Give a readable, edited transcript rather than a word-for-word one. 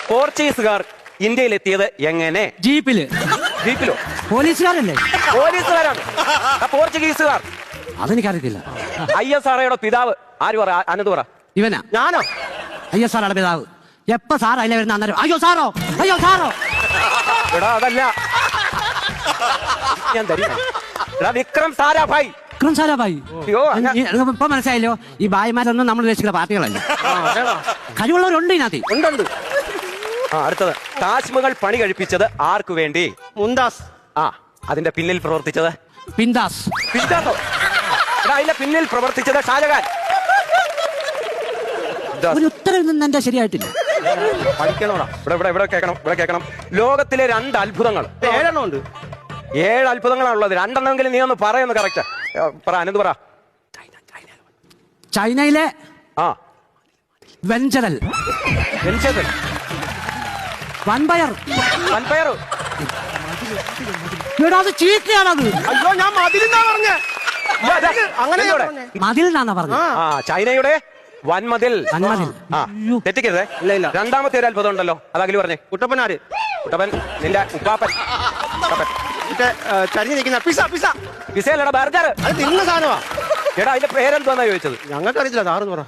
പോർച്ചുഗീസുകാർ ഇന്ത്യയിലെത്തിയത് എങ്ങനെ? ജീപ്പില്. ജീപ്പിലോ? പോലീസുകാരല്ലേ? പോലീസുകാരാണ്. പോർച്ചുഗീസുകാർ. അതെനിക്കറിയത്തില്ല. ISROയുടെ പിതാവ് ആര്? പറ, അനന്ത് പറ. ഇവനാ? ഞാനോ? ISROയുടെ പിതാവ്. എപ്പ സാർ അതിലെ വരുന്ന അന്നേരം അയ്യോ സാറോ അയ്യോ സാറോ. എടാ അതല്ല, ഞാൻ തരും. എടാ വിക്രം സാരാഭായ്. വിക്രം സാരാഭായ്. അയ്യോ, ഇപ്പൊ മനസ്സിലായല്ലോ, ഈ ഭായിമാരൊന്നും നമ്മൾ ഉദ്ദേശിക്കുന്ന പാർട്ടികളല്ല. കഴിവുള്ളവരുണ്ട് ഇതിനകത്ത്. ഉണ്ട്. അടുത്തത്, താജ്മഹൽ പണി കഴിപ്പിച്ചത് ആർക്കു വേണ്ടി? മുംതാസ്. അതിന്റെ പിന്നിൽ പ്രവർത്തിച്ചത്? പിന്താസ്. പിന്താസോ? എടാ അതിന്റെ പിന്നിൽ പ്രവർത്തിച്ചത് ഷാജഹാൻ. ഒരു ഉത്തരവിൽ നിന്ന് എന്റെ ശരിയായിട്ടില്ല. പഠിക്കണോടാ. ഇവിടെ കേൾക്കണം. ലോകത്തിലെ 2 അത്ഭുതങ്ങൾ. 7 ഉണ്ട്. 7 അത്ഭുതങ്ങളാണുള്ളത്. 2 എണ്ണമെങ്കിലും നീ ഒന്ന് പറയുന്നു. കറക്റ്റ് പറ, അനന്ത് പറ. ചൈനയിലെ വെഞ്ചരൽ. വൻപയർ. അത് ചീത്തയാണത്. അയ്യോ, ഞാൻ മതിലെന്നാ പറഞ്ഞ. അങ്ങനെ മതിൽ എന്നാ പറഞ്ഞത്. ചൈനയുടെ വൻമതിൽ. തെറ്റിക്കരുതേ. ഇല്ല. രണ്ടാമത്തെ ഒരു അത്ഭുതം ഉണ്ടല്ലോ, അതകലി പറഞ്ഞേ. കുട്ടപ്പനാര്? കുട്ടപ്പൻ നിന്റെ ഉപ്പാപ്പൻ. ചരിഞ്ഞു നിൽക്കുന്ന പിസയല്ലടാ, ബർഗർ. അത് തിന്ന സാധനമാ. എടാ അതിന്റെ പേരെന്താന്നാ ചോദിച്ചത്? ഞങ്ങൾക്ക് അറിയത്തില്ല, സാറെന്ന് പറ.